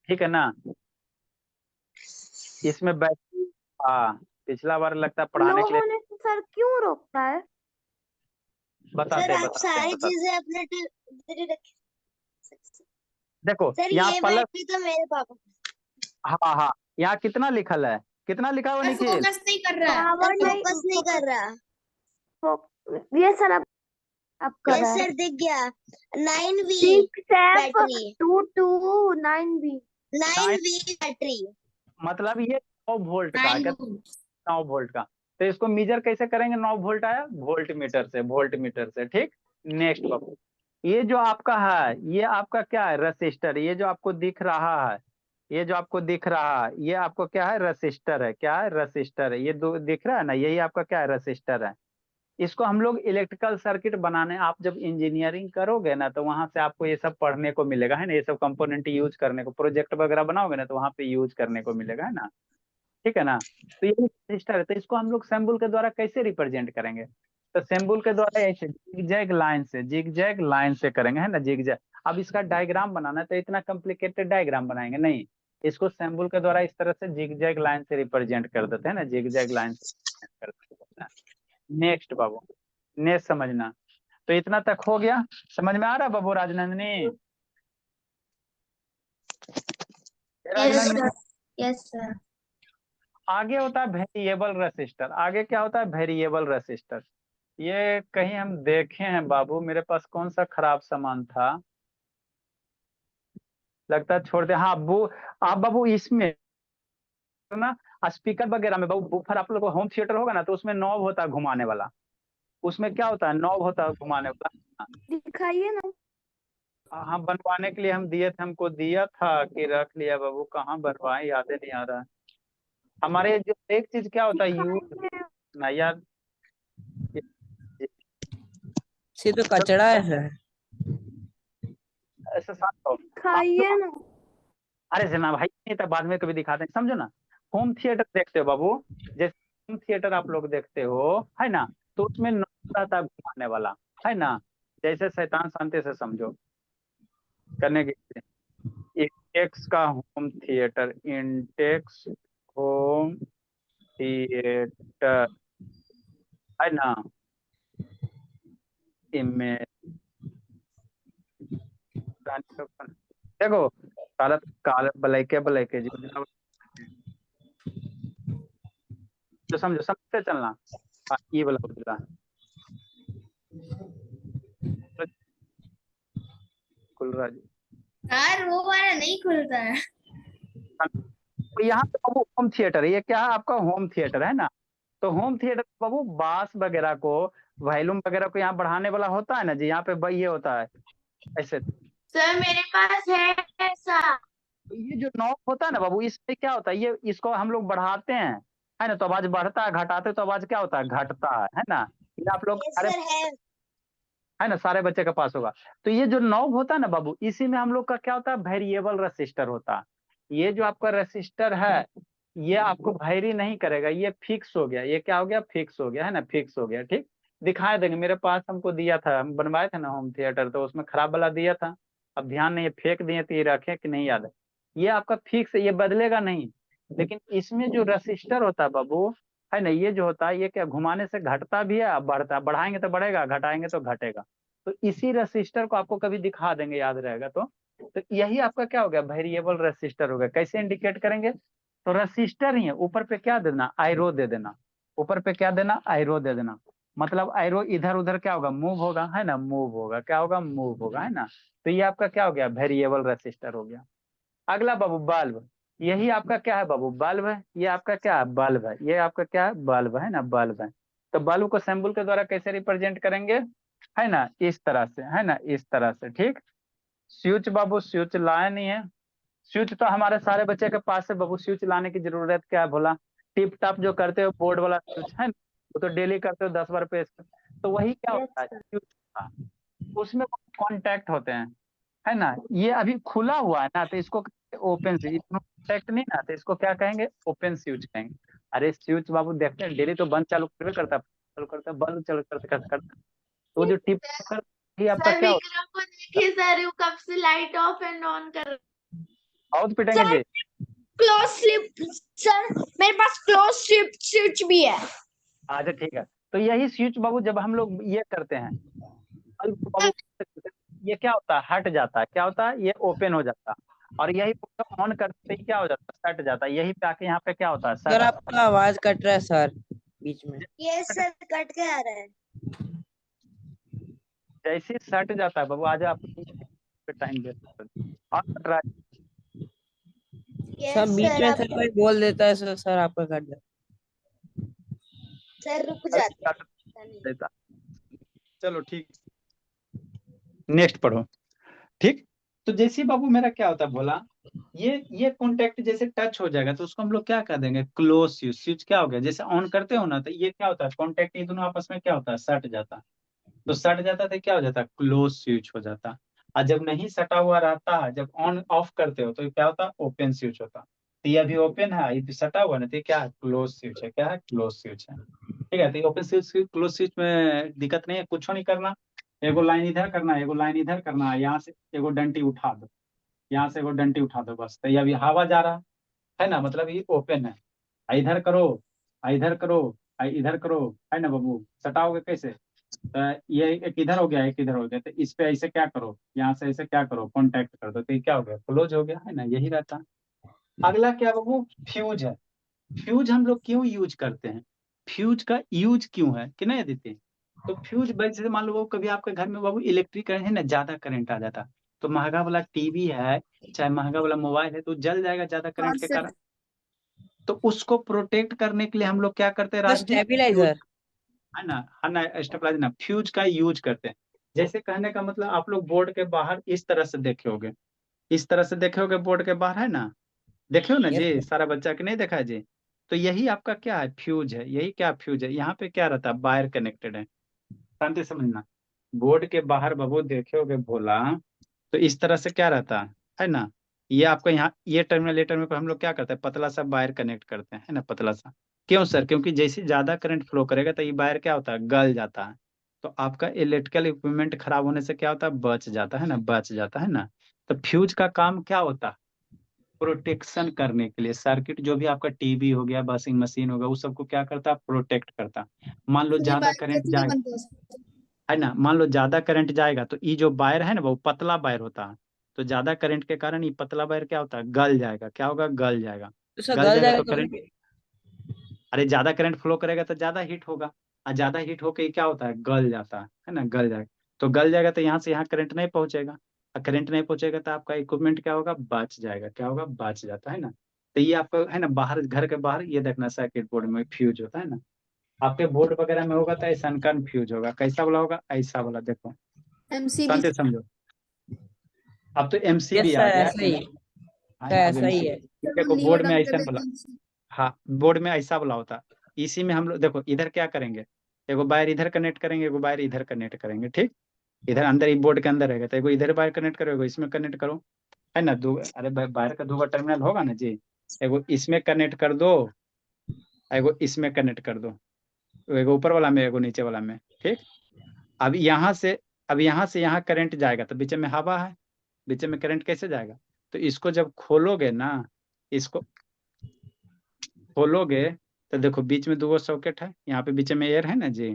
Speaker 1: ठीक है ना। इसमें बैटरी, हाँ, पिछला बार लगता है पढ़ाने के लिए
Speaker 2: होने से सर क्यों रोकता है?
Speaker 1: बताते हैं, बताते हैं, बताते हैं।
Speaker 2: चीजें अपने
Speaker 1: देखो
Speaker 2: सर,
Speaker 1: यहाँ
Speaker 2: ये
Speaker 1: प्लस,
Speaker 2: बैटरी तो मेरे पापा।
Speaker 1: हाँ हाँ, यहाँ कितना लिखल है? कितना लिखा हुआ
Speaker 4: सर
Speaker 1: निखिल?
Speaker 4: फोकस नहीं कर रहा है।
Speaker 2: पावर फोकस नहीं कर रहा। ये सर अब कर रहा है। सर, दिख गया। 9V battery, 22 9V 9V battery.
Speaker 1: मतलब ये 9 वोल्ट का
Speaker 4: 9
Speaker 1: क्या?
Speaker 4: वोल्ट।
Speaker 1: 9 वोल्ट का। तो इसको मेजर कैसे करेंगे? 9 वोल्ट आया, वोल्ट मीटर से, वोल्ट मीटर से, ठीक। नेक्स्ट बाबू, ये जो आपका है, ये आपका क्या है? रसिस्टर। ये जो आपको दिख रहा है, ये जो आपको दिख रहा है, ये आपको क्या है? रसिस्टर है। क्या है? रसिस्टर है। ये दो दिख रहा है ना, यही आपका क्या है? रसिस्टर है। इसको हम लोग इलेक्ट्रिकल सर्किट बनाने, आप जब इंजीनियरिंग करोगे ना, तो वहां से आपको ये सब पढ़ने को मिलेगा, है ना। ये सब कंपोनेंट यूज करने को, प्रोजेक्ट वगैरह बनाओगे ना, तो वहां पे यूज करने को मिलेगा, है ना, ठीक है ना। तो ये रजिस्टर है। तो इसको हम लोग सिंबल के द्वारा कैसे रिप्रेजेंट करेंगे? तो सिंबल के द्वारा ऐसे जिगजैग लाइन से करेंगे, है ना, जिगजैग। अब इसका डायग्राम बनाना है, तो इतना कॉम्प्लिकेटेड डायग्राम बनाएंगे नहीं। इसको सिंबल के द्वारा इस तरह से जिगजैग लाइन से रिप्रेजेंट कर देते हैं ना, जिगजैग लाइन से कर देते हैं। नेक्स्ट बाबू, नेक्स्ट समझना। तो इतना तक हो गया, समझ में आ रहा बाबू राजनंदनी? Rajnandini,
Speaker 2: yes sir.
Speaker 1: आगे होता है वेरिएबल रेसिस्टर। आगे क्या होता है? Variable resistor. ये कहीं हम देखे हैं बाबू, मेरे पास कौन सा खराब सामान था, लगता है छोड़ दे। हाँ वो, आप बाबू इसमें ना स्पीकर वगैरह में बाबू, बूफर आप लोग को होम थिएटर होगा ना, तो उसमें नॉब होता है घुमाने वाला। उसमें क्या होता है? नॉब होता है घुमाने वाला।
Speaker 2: दिखाइए ना।
Speaker 1: हाँ, बनवाने के लिए हम दिए थे, हमको दिया था कि रख लिया बाबू, कहाँ बनवाए याद नहीं आ रहा है। हमारे जो एक चीज क्या होता है, यूज ना यार,
Speaker 3: ये तो कचड़ा है सर।
Speaker 1: ऐसे साथ हो।
Speaker 2: दिखाइए ना।
Speaker 1: अरे जना भाई, नहीं तो बाद में कभी दिखाते हैं, समझो ना। होम थिएटर देखते हो बाबू, जैसे होम थिएटर आप लोग देखते हो, है ना, तो उसमें नॉब रहता है घुमाने वाला, है ना। जैसे शैतान शांति से समझो करने के लिए। इंटेक्स का home theatre, Intex home theatre है ना, इमेज। देखो काला काला ब्लैक है जी, जो समझो समझते चलना। हाँ, ये वाला उजला खुल रहा है जी।
Speaker 4: यार वो वाला नहीं खुलता है।
Speaker 1: तो यहाँ पे बाबू होम थिएटर है, ये क्या है आपका होम थिएटर है ना। तो होम थिएटर बाबू बास वगैरह को, वॉल्यूम वगैरह को यहाँ बढ़ाने वाला होता है ना जी, यहाँ पे ये होता है ऐसे।
Speaker 2: सर मेरे पास है ऐसा।
Speaker 1: तो ये जो नॉब होता है ना बाबू, इसमें क्या होता है, ये इसको हम लोग बढ़ाते हैं है ना, तो आवाज बढ़ता है, घटाते तो आवाज क्या होता है, घटता है ना। ये आप लोग सारे है ना, सारे बच्चे के पास होगा। तो ये जो नॉब होता है ना बाबू, इसी में हम लोग का क्या होता है, वेरिएबल रेसिस्टर होता है। ये जो आपका रेसिस्टर है, ये आपको वैरी नहीं करेगा, ये फिक्स हो गया, ये क्या हो गया, फिक्स हो गया है ना, फिक्स हो गया। ठीक, दिखाए देंगे, मेरे पास हमको दिया था, हम बनवाए थे ना होम थिएटर, तो उसमें खराब वाला दिया था। अब ध्यान नहीं है, फेंक दिए तो ये रखे कि नहीं याद है। ये आपका फिक्स है, ये बदलेगा नहीं। लेकिन इसमें जो रेसिस्टर होता है बाबू है ना, ये जो होता है, ये क्या घुमाने से घटता भी है, बढ़ता, बढ़ाएंगे तो बढ़ेगा, घटाएंगे तो घटेगा। तो इसी रेसिस्टर को आपको कभी दिखा देंगे, याद रहेगा तो यही आपका क्या हो गया, वेरिएबल रेसिस्टर हो गया। कैसे इंडिकेट करेंगे, तो रेसिस्टर ही है, ऊपर पे क्या देना, आयरो दे देना। ऊपर पे क्या देना, आयरो दे देना। मतलब आयरो इधर उधर क्या होगा, मूव होगा है ना, मूव होगा, क्या होगा, मूव होगा है ना। तो ये आपका क्या हो गया, वेरिएबल रेसिस्टर हो गया। अगला बाबू बल्ब, यही आपका क्या है बाबू, बल्ब है। ये आपका क्या है, बल्ब है। ये आपका क्या है, बल्ब है ना, बल्ब है। तो बल्ब को सिंबल के द्वारा कैसे रिप्रेजेंट करेंगे, है ना, इस तरह से, है ना, इस तरह से। ठीक, स्विच बाबू, स्विच लाए नहीं है। स्विच तो हमारे सारे बच्चे के पास है बाबू, स्विच लाने की जरूरत क्या है भोला। टिप टॉप जो करते हो बोर्ड वाला स्विच है ना, वो तो डेली करते हो 10 बार पे। तो वही क्या होता है स्विच का, उसमें कॉन्टैक्ट होते हैं है ना। ये अभी खुला हुआ है ना, तो इसको ओपन स्विच, कॉन्टैक्ट नहीं ना, तो इसको क्या कहेंगे, ओपन स्विच कहेंगे। अरे स्विच बाबू देखते हैं डेली, तो बंद चालू करते करता है, चालू करता है, बंद चालू करते करते करते। तो जो टिप कर, ये आपका
Speaker 2: सर
Speaker 1: क्या होता
Speaker 2: विक्रम को देखिए सर, वो कब से लाइट ऑफ एंड ऑन कर
Speaker 1: है, बहुत पिटेंगे
Speaker 2: सर।
Speaker 1: जी।
Speaker 2: क्लोज स्लिप सर, मेरे पास क्लोज स्लिप स्विच भी है।
Speaker 1: अच्छा ठीक है, तो यही स्विच बाबू जब हम लोग ये करते हैं, बल्ब को बाबू ये क्या होता है, हट जाता है, क्या होता है, ये ओपन हो जाता है। और यही ऑन करते ही क्या हो जाता है, सट जाता है। यही पे आके यहाँ पे क्या होता है,
Speaker 3: सर
Speaker 1: सट।
Speaker 3: आपका आवाज कट रहा है सर बीच में।
Speaker 2: ये सर कट के आ रहा है।
Speaker 1: जैसे ही सट जाता है बाबू, आज आप टाइम वेस्ट और कट रहा है।
Speaker 3: सर
Speaker 2: यस
Speaker 3: बीच
Speaker 2: सर
Speaker 3: में
Speaker 2: आप
Speaker 3: सर कोई बोल देता है सर आपका कट जाता
Speaker 2: सर रुक
Speaker 1: कट
Speaker 2: जाते हैं।
Speaker 1: देता। चलो ठीक, नेक्स्ट पढ़ो। ठीक, तो जैसे ही बाबू मेरा क्या होता है बोला, ये कॉन्टेक्ट जैसे टच हो जाएगा, तो उसको हम लोग क्या कर देंगे, क्लोज स्विच। स्विच क्या हो गया, जैसे ऑन करते हो ना, तो ये क्या होता है, कॉन्टेक्ट ये दोनों आपस में क्या होता है, सट जाता है। तो सट जाता तो क्या हो जाता है, क्लोज स्विच हो जाता है। और जब नहीं सटा हुआ रहता है, जब ऑन ऑफ करते हो, तो ये क्या होता है, ओपन स्विच होता है। तो ये अभी ओपन है, ये भी सटा हुआ ना, तो ये क्या है, क्लोज स्विच है। क्या है, क्लोज स्विच है। ठीक है, तो ये ओपन स्विच क्लोज स्विच में दिक्कत नहीं है, कुछ नहीं करना। एगो लाइन इधर करना, एगो लाइन इधर करना, यहाँ से एगो डंटी उठा दो, यहाँ से एगो डंटी उठा दो, बस। तो ये अभी हवा जा रहा है ना, मतलब ये ओपन है। इधर करो, इधर करो, इधर करो, है ना बाबू, सटाओगे कैसे। तो ये एक इधर हो गया, एक इधर हो गया, तो इस पे ऐसे क्या करो, यहाँ से ऐसे क्या करो, कांटेक्ट कर दो, तो ये क्या हो गया, क्लोज हो गया है ना, यही रहता है। अगला क्या बाबू, फ्यूज है। फ्यूज हम लोग क्यों यूज करते हैं, फ्यूज का यूज क्यों है कि नहीं देते। तो फ्यूज वैसे मान लो बाबू, कभी आपके घर में बाबू इलेक्ट्रिक करंट है ना, ज्यादा करंट आ जाता, तो महंगा वाला टीवी है, चाहे महंगा वाला मोबाइल है, तो जल जाएगा ज्यादा
Speaker 2: हाँ
Speaker 1: करंट के
Speaker 2: सर।
Speaker 1: कारण। तो उसको प्रोटेक्ट करने के लिए हम लोग क्या करते हैं
Speaker 3: है
Speaker 1: राजदीप, फ्यूज
Speaker 3: स्टेबलाइजर।
Speaker 1: है ना, स्टेबलाइजर ना, फ्यूज का यूज करते हैं। जैसे कहने का मतलब, आप लोग बोर्ड के बाहर इस तरह से देखे होगे, इस तरह से देखे होगे बोर्ड के बाहर है ना, देखे हो ना
Speaker 3: यस
Speaker 1: जी,
Speaker 3: सर।
Speaker 1: सारा बच्चा के नहीं देखा है जी। तो यही आपका क्या है, फ्यूज है। यही क्या फ्यूज है, यहाँ पे क्या रहता है, वायर कनेक्टेड है। शांति से समझना, बोर्ड के बाहर बाबू देखे होगे भोला, तो इस तरह से क्या रहता है ना। ये आपका यहाँ ये टर्मिनल, ये टर्मिनल पर हम लोग क्या करते हैं, पतला सा वायर कनेक्ट करते हैं, है ना, पतला सा। क्यों सर, क्योंकि जैसे ज्यादा करंट फ्लो करेगा, तो ये वायर क्या होता है, गल जाता है। तो आपका इलेक्ट्रिकल इक्विपमेंट खराब होने से क्या होता है, बच जाता है ना, बच जाता है ना। तो फ्यूज का काम क्या होता है, प्रोटेक्शन करने के लिए। सर्किट जो भी आपका टीवी हो गया, वॉशिंग मशीन हो गया, उस सबको क्या करता है, प्रोटेक्ट करता है। मान लो ज्यादा करंट जाए, है ना, मान लो ज्यादा करंट जाएगा तो ये जो वायर है ना वो पतला वायर होता है, तो ज्यादा करंट के कारण ये पतला वायर क्या होता है, गल जाएगा। क्या होगा, गल जाएगा।
Speaker 3: तो सर
Speaker 1: गल
Speaker 3: गल
Speaker 1: जाएगा
Speaker 3: जाएगा
Speaker 1: तो
Speaker 3: तो
Speaker 1: करंट, अरे ज्यादा करंट फ्लो करेगा तो ज्यादा हीट होगा, और ज्यादा हीट होके ये क्या होता है, गल जाता है ना, गल जाएगा। तो गल जाएगा तो यहाँ से यहाँ करंट नहीं पहुंचेगा, और करंट नहीं पहुंचेगा तो आपका इक्विपमेंट क्या होगा, बच जाएगा। क्या होगा, बच जाता है ना। तो ये आपका है ना, बाहर घर के बाहर ये देखना, सर्किट बोर्ड में फ्यूज होता है ना, आपके बोर्ड वगैरह में होगा तो ऐसा फ्यूज होगा। कैसा वाला होगा, ऐसा वाला, देखो
Speaker 4: एमसीबी।
Speaker 1: शांति समझो। अब तो एमसीबी
Speaker 3: यस
Speaker 1: आ
Speaker 3: सर
Speaker 1: गया
Speaker 3: ऐसा ही है
Speaker 1: है
Speaker 3: सर,
Speaker 1: ना, अब
Speaker 3: ऐसा ही है।
Speaker 1: एमसीबी देखो
Speaker 4: लीवर
Speaker 1: बोर्ड में
Speaker 4: डाउन कर
Speaker 1: ऐसा
Speaker 4: देते
Speaker 1: बोला।
Speaker 4: हैं।
Speaker 1: हाँ, बोर्ड में ऐसा वाला होता। इसी में हम लोग देखो इधर क्या करेंगे, एगो वायर इधर कनेक्ट करेंगे, एगो वायर इधर कनेक्ट करेंगे, ठीक। इधर अंदर ही बोर्ड के अंदर रहेगा, तो एगो इधर वायर कनेक्ट करो, एगो इसमें कनेक्ट करो, है ना। दो, अरे वायर का दो टर्मिनल होगा ना जी, एगो इसमें कनेक्ट कर दो, एगो इसमें कनेक्ट कर दो, एगो ऊपर वाला में, एगो नीचे वाला में, ठीक। अब यहाँ से, अब यहाँ से यहाँ करंट जाएगा तो बीच में हवा है, बीच में करंट कैसे जाएगा, तो इसको जब खोलोगे ना, इसको खोलोगे तो देखो बीच में दो सॉकेट है, यहाँ पे बीच में एयर है ना जी,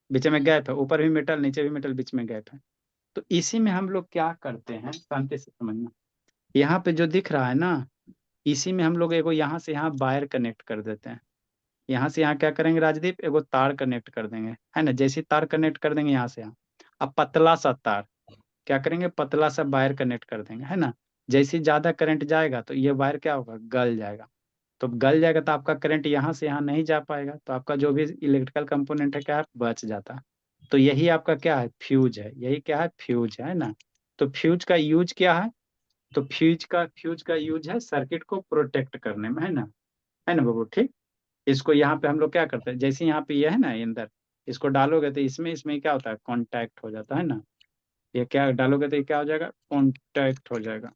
Speaker 1: बीच में गैप है, ऊपर भी मेटल नीचे भी मेटल, बीच में गैप है। तो इसी में हम लोग क्या करते हैं, शांति से समझना, यहाँ पे जो दिख रहा है ना, इसी में हम लोग एगो यहाँ से यहाँ वायर कनेक्ट कर देते हैं। यहाँ से यहाँ क्या करेंगे राजदीप, एगो तार कनेक्ट कर देंगे, है ना। जैसे तार कनेक्ट कर देंगे यहाँ से यहाँ, अब पतला सा तार क्या करेंगे, पतला सा वायर कनेक्ट कर देंगे, है ना। जैसे ज्यादा करंट जाएगा तो ये वायर क्या होगा, गल जाएगा। तो गल जाएगा तो आपका करंट यहाँ से यहाँ नहीं जा पाएगा, तो आपका जो भी इलेक्ट्रिकल कंपोनेंट है क्या है, बच जाता है। तो यही आपका क्या है, फ्यूज है। यही क्या है, फ्यूज है ना। तो फ्यूज का यूज क्या है, तो फ्यूज का यूज है सर्किट को प्रोटेक्ट करने में, है ना बाबू, ठीक। इसको यहाँ पे हम लोग क्या करते हैं, जैसे यहाँ पे ये है ना, ये अंदर इसको डालोगे तो इसमें इसमें क्या होता है, कांटेक्ट हो जाता है ना। ये क्या डालोगे तो ये क्या हो जाएगा, कांटेक्ट हो जाएगा,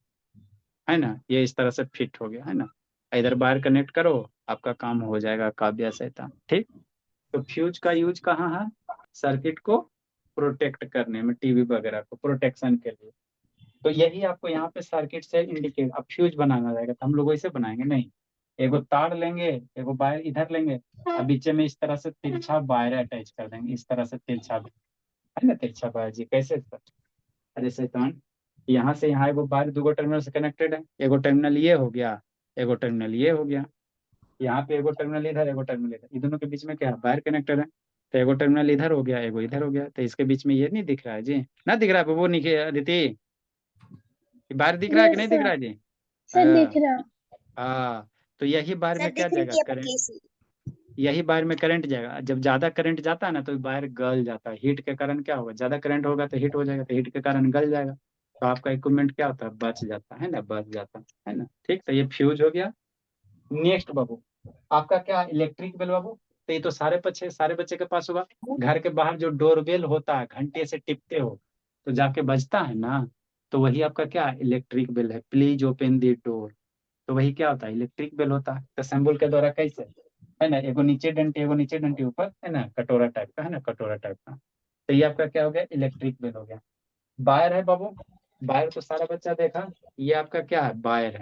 Speaker 1: है ना। ये इस तरह से फिट हो गया, है ना। इधर वायर कनेक्ट करो, आपका काम हो जाएगा, काव्या सहिता, ठीक। तो फ्यूज का यूज कहाँ है, सर्किट को प्रोटेक्ट करने में, टीवी वगैरह को प्रोटेक्शन के लिए। तो यही आपको यहाँ पे सर्किट से इंडिकेट, अब फ्यूज बनाना रहेगा तो हम लोग वैसे बनाएंगे नहीं, एगो तार लेंगे, एगो वायर इधर लेंगे, और बीच में इस तरह से तिरछा वायर अटैच कर देंगे, इस तरह से तिरछा, है ना, तिरछा वायर जी कैसे सर? अरे शैतान, यहाँ से यहाँ एगो वायर दो टर्मिनल से कनेक्टेड है, एगो टर्मिनल ये हो गया, एगो टर्मिनल ये हो गया, यहाँ पे एगो टर्मिनल इधर, एगो टर्मिनल इधर, इन दोनों के बीच में क्या है, वायर कनेक्टेड है। तो एगो टर्मिनल इधर हो गया, एगो इधर हो गया, तो इसके बीच में ये नहीं दिख रहा है जी, ना दिख रहा है वो नहीं, अदिति बाहर दिख रहा है कि नहीं दिख रहा है जी?
Speaker 2: सर दिख रहा।
Speaker 1: हाँ, तो यही बार
Speaker 2: सर
Speaker 1: में क्या
Speaker 2: दिख रही
Speaker 1: जाएगा,
Speaker 2: है
Speaker 1: करंट,
Speaker 2: पतली सी।
Speaker 1: यही बार में करंट जाएगा। जब ज्यादा करंट जाता है ना तो वायर गल जाता है, हीट के कारण क्या होगा, ज्यादा करंट होगा तो हीट हो जाएगा, तो हीट के कारण गल जाएगा, तो आपका इक्विपमेंट क्या होता है, बच जाता है ना, बच जाता है ना, ठीक। तो ये फ्यूज हो गया। नेक्स्ट बाबू, आपका क्या, इलेक्ट्रिक बेल बाबू। तो ये तो सारे बच्चे के पास होगा। घर के बाहर जो डोरबेल होता है, घंटे से टिपते हो तो जाके बजता है ना, तो वही आपका क्या, इलेक्ट्रिक बेल है, प्लीज ओपन दी डोर। तो वही क्या होता है, इलेक्ट्रिक बेल होता है। तो सिंबल के द्वारा कैसे, है ना, एगो नीचे डंटी, एगो नीचे डंटी ऊपर, है ना, कटोरा टाइप का, है ना, कटोरा टाइप का। तो ये आपका क्या हो गया, इलेक्ट्रिक बेल हो गया। वायर है बाबू, वायर तो सारा बच्चा देखा, ये आपका क्या है, वायर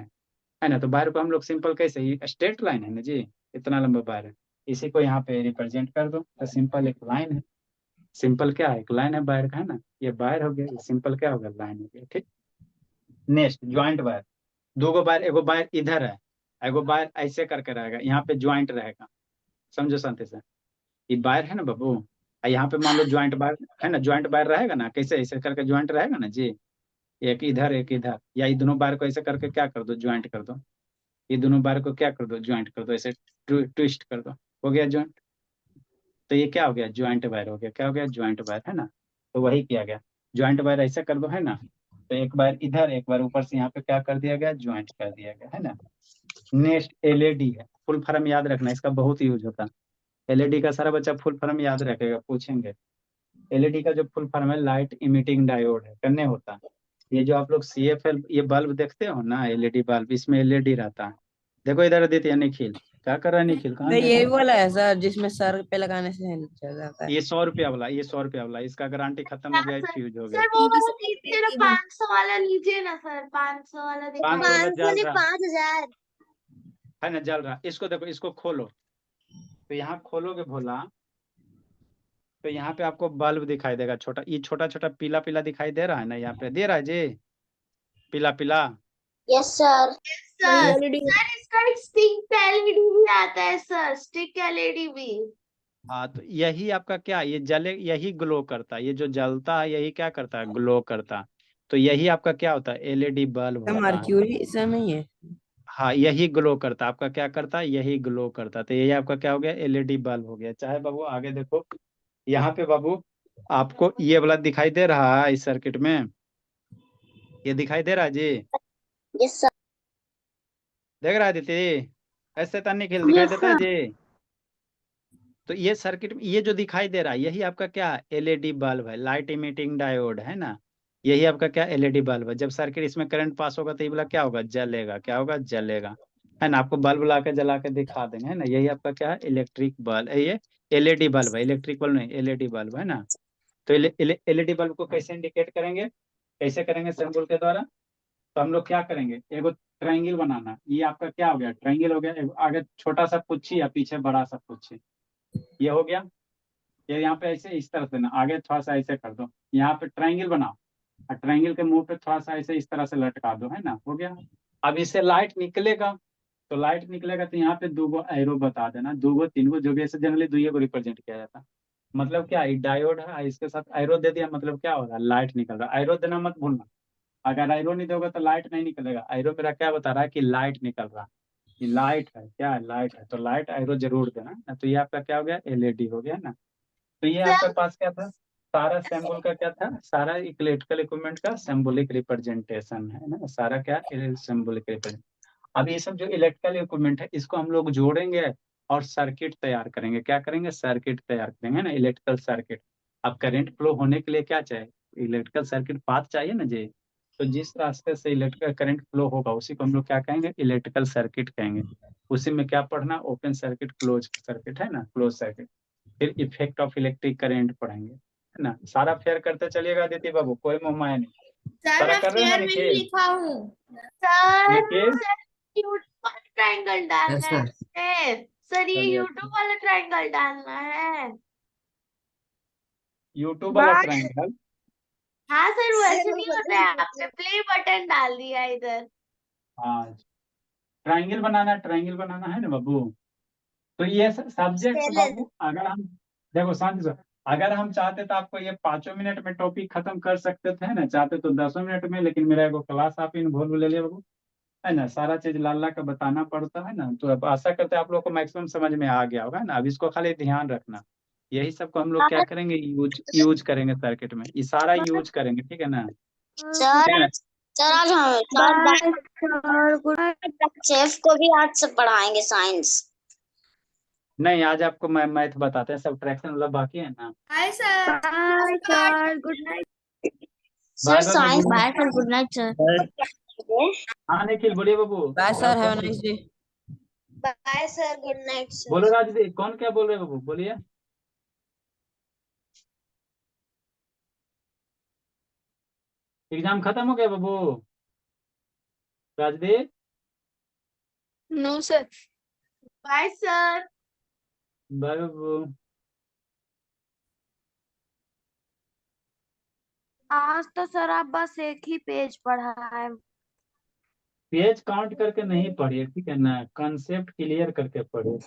Speaker 1: है ना। तो वायर को हम लोग सिंपल कैसे, ये स्ट्रेट लाइन है ना जी, इतना लंबा वायर है, इसी को यहाँ पे रिप्रेजेंट कर दो, तो सिंपल एक लाइन है। सिंपल क्या है, एक लाइन है वायर का, है ना। ये वायर हो गया, ये सिंपल क्या हो गया, लाइन हो गया, ठीक। नेक्स्ट ज्वाइंट वायर, दो गो वायर, एगो वायर इधर है, एगो वायर ऐसे करके रहेगा, यहाँ पे ज्वाइंट रहेगा, समझो शांति से। ये वायर है ना बाबू, यहाँ पे मान लो ज्वाइंट वायर है ना, ज्वाइंट वायर रहेगा ना, कैसे ऐसे करके ज्वाइंट रहेगा ना जी, एक इधर एक इधर, या ये दोनों वायर को ऐसे करके क्या कर दो, ज्वाइंट कर दो। ये दोनों बार को क्या कर दो, ज्वाइंट कर दो, ऐसे ट्विस्ट कर दो, हो गया ज्वाइंट। तो ये क्या हो गया, ज्वाइंट वायर हो गया, क्या हो गया, ज्वाइंट वायर, है ना। तो वही किया गया, ज्वाइंट वायर ऐसे कर दो, है ना। तो एक बार इधर, एक बार ऊपर से यहाँ पे क्या कर दिया गया, ज्वाइंट कर दिया गया, है ना। नेक्स्ट एलईडी है, फुल फॉर्म याद रखना, इसका बहुत यूज होता है। एलईडी का सारा बच्चा फुल फॉर्म याद रखेगा, पूछेंगे। एलईडी का जो फुल फॉर्म है, लाइट इमिटिंग डायोड है, करने होता है। ये जो आप लोग CFL ये बल्ब देखते हो ना, एलईडी बल्ब, इसमें एलईडी रहता है। देखो इधर आदित्य, निखिल, क्या कर रहा है निखिल, कहाँ
Speaker 3: तो
Speaker 1: गया?
Speaker 3: यही बोला है सर जिसमें सर पे लगाने से चल जाता है।
Speaker 1: ये 100 रुपया वाला, ये 100 रुपया वाला, इसका गारंटी खत्म हो गया, फ्यूज हो गया।
Speaker 2: सर वो वाला लीजिए ना, 500 वाला लीजिए ना सर, 500 वाला दिखाइए।
Speaker 1: 500 वाला जल रहा
Speaker 2: 5000
Speaker 1: है ना, जल रहा। इसको देखो, इसको खोलो, तो यहाँ खोलोगे भोला, तो यहाँ पे आपको बल्ब दिखाई देगा छोटा, ये छोटा छोटा पीला पीला दिखाई दे रहा है ना, यहाँ पे दे रहा है जी, पीला पीला।
Speaker 2: Yes sir. सर इसका एक स्टिक एलईडी भी आता है सर, स्टिक एलईडी भी।
Speaker 1: हाँ, तो यही आपका क्या, ये जले, यही ग्लो करता है, ये जो जलता है यही क्या करता है, ग्लो करता है। तो यही आपका क्या होता है, एलईडी बल्ब
Speaker 3: तो
Speaker 1: होता है।
Speaker 3: मर्क्यूरी इसमें नहीं है।
Speaker 1: हाँ, यही ग्लो करता है, आपका क्या करता है, यही ग्लो करता है। तो यही आपका क्या हो गया, एलईडी बल्ब हो गया। चाहे बाबू आगे देखो, यहाँ पे बाबू आपको ये वाला दिखाई दे रहा है इस सर्किट में, ये दिखाई दे रहा है जी,
Speaker 2: यस सर।
Speaker 1: देख रहा है दीदी, ऐसे तन्नी खेल दिखाई देता है जी। तो ये सर्किट में ये जो दिखाई दे रहा है यही आपका क्या, एलईडी बल्ब है, लाइट इमिटिंग डायोड है ना। यही आपका क्या, एलईडी बल्ब है। जब सर्किट इसमें करंट पास होगा तो ये वाला क्या होगा, जलेगा, क्या होगा, जलेगा, है ना। आपको बल्ब ला के जला के दिखा देंगे, है ना। यही आपका क्या है, इलेक्ट्रिक बल्ब है, ये एलईडी बल्ब है, इलेक्ट्रिक बल्ब नहीं, एलईडी बल्ब है ना। तो एलईडी बल्ब को कैसे इंडिकेट करेंगे, कैसे करेंगे, सिंबल के द्वारा। तो हम लोग क्या करेंगे, एगो ट्रायंगल बनाना, ये आपका क्या हो गया, ट्रायंगल हो गया। आगे छोटा सा पुच्छी या पीछे बड़ा सा पुच्छी, ये हो गया। ये यहाँ पे ऐसे इस तरह से ना, आगे थोड़ा सा ऐसे कर दो, यहाँ पे ट्रायंगल बनाओ, और ट्रायंगल के मुंह पे थोड़ा सा ऐसे इस तरह से लटका दो, है ना, हो गया। अब इससे लाइट निकलेगा, तो लाइट निकलेगा तो यहाँ पे 2 एरो बता देना, 2 3 जो भी, ऐसे जनरली 2 को रिप्रेजेंट किया जाता है। मतलब क्या, डायोड है, इसके साथ एरो दे दिया, मतलब क्या हो रहा है, लाइट निकल रहा है। एरो देना मत भूलना, अगर एरो नहीं दोगे तो लाइट नहीं निकलेगा। एरो मेरा क्या बता रहा है कि लाइट निकल रहा है, कि लाइट है, क्या है, लाइट है, तो लाइट एरो जरूर देना ना। तो ये आपका क्या हो गया, एलईडी हो गया ना। तो ये आपके पास क्या था, सारा सिंबल का क्या था, सारा इलेक्ट्रिकल इक्विपमेंट का सिंबॉलिक रिप्रेजेंटेशन है ना, सारा क्या, सिंबॉलिक रिप्रेजेंट। अब ये सब जो इलेक्ट्रिकल इक्विपमेंट है इसको हम लोग जोड़ेंगे और सर्किट तैयार करेंगे। क्या करेंगे, सर्किट तैयार करेंगे ना, इलेक्ट्रिकल सर्किट। अब करंट फ्लो होने के लिए क्या चाहिए, इलेक्ट्रिकल सर्किट पाथ चाहिए ना जी। तो जिस रास्ते से इलेक्ट्रिकल करंट फ्लो होगा उसी को हम लोग क्या कहेंगे, इलेक्ट्रिकल सर्किट कहेंगे। उसी में क्या पढ़ना, ओपन सर्किट, क्लोज सर्किट, है ना, क्लोज सर्किट। फिर इफेक्ट ऑफ इलेक्ट्रिक करंट पढ़ेंगे, है ना। सारा फेयर करते चलिएगा आदित्य बाबू, कोई मोहमाया नहीं।
Speaker 4: सर
Speaker 1: सारा
Speaker 4: मैं
Speaker 1: कर रहे हैं ना
Speaker 4: फेयर में ही
Speaker 1: निखिल,
Speaker 4: लिखा हूँ।
Speaker 1: निखिल।
Speaker 2: यूट्यूब ट्रायंगल डालना है सर, ये
Speaker 1: चलिए,
Speaker 2: यूट्यूब वाला ट्रायंगल डालना है।
Speaker 1: यूट्यूब वाला ट्रायंगल,
Speaker 2: हाँ सर, वैसे नहीं हो रहा है, आपने प्ले बटन डाल दिया इधर।
Speaker 1: हाँ, ट्रायंगल बनाना, ट्रायंगल बनाना है ना बाबू। तो ये सब्जेक्ट बाबू, अगर हम देखो शांति से, अगर हम चाहते तो आपको ये 5 मिनट में टॉपिक खत्म कर सकते थे, ना चाहते तो 10 मिनट में, लेकिन मेरा एगो क्लास आप इन्वॉल्व ले लिया बाबू, है ना। सारा चीज लाला का बताना पड़ता है ना। तो अब आशा करते हैं आप लोग को मैक्सिमम समझ में आ गया होगा ना। अब इसको खाली ध्यान रखना, यही सब को हम लोग क्या करेंगे, यूज करेंगे सर्किट में, ये सारा यूज करेंगे, ठीक है ना।
Speaker 2: सर
Speaker 1: ठीक है ना?
Speaker 2: सर आज हम शेफ को भी आज से पढ़ाएंगे साइंस।
Speaker 1: नहीं, आज आपको मैथ बताते हैं, सब्ट्रैक्शन वाला बाकी है ना।
Speaker 4: Hi sir.
Speaker 2: Bye sir, good night sir.
Speaker 1: Bye
Speaker 2: science
Speaker 1: बाबू।
Speaker 2: Bye sir, good night sir.
Speaker 1: हाँ निखिल बोलिए बाबू,
Speaker 3: बाय
Speaker 1: क्या
Speaker 3: सर, हैव अ
Speaker 1: कौन
Speaker 3: nice day.
Speaker 2: Bye sir, good night sir.
Speaker 1: बोलो राजदीप, कौन क्या बोल रहे हैं बाबू, बोलिए। एग्जाम खत्म हो गया बाबू, Rajdeep.
Speaker 2: No sir. Bye sir.
Speaker 1: Bye बाबू।
Speaker 2: आज तो सर आप बस एक ही पेज पढ़ा है।
Speaker 1: पेज काउंट करके नहीं पढ़िए, ठीक है ना, कंसेप्ट क्लियर करके पढ़िए।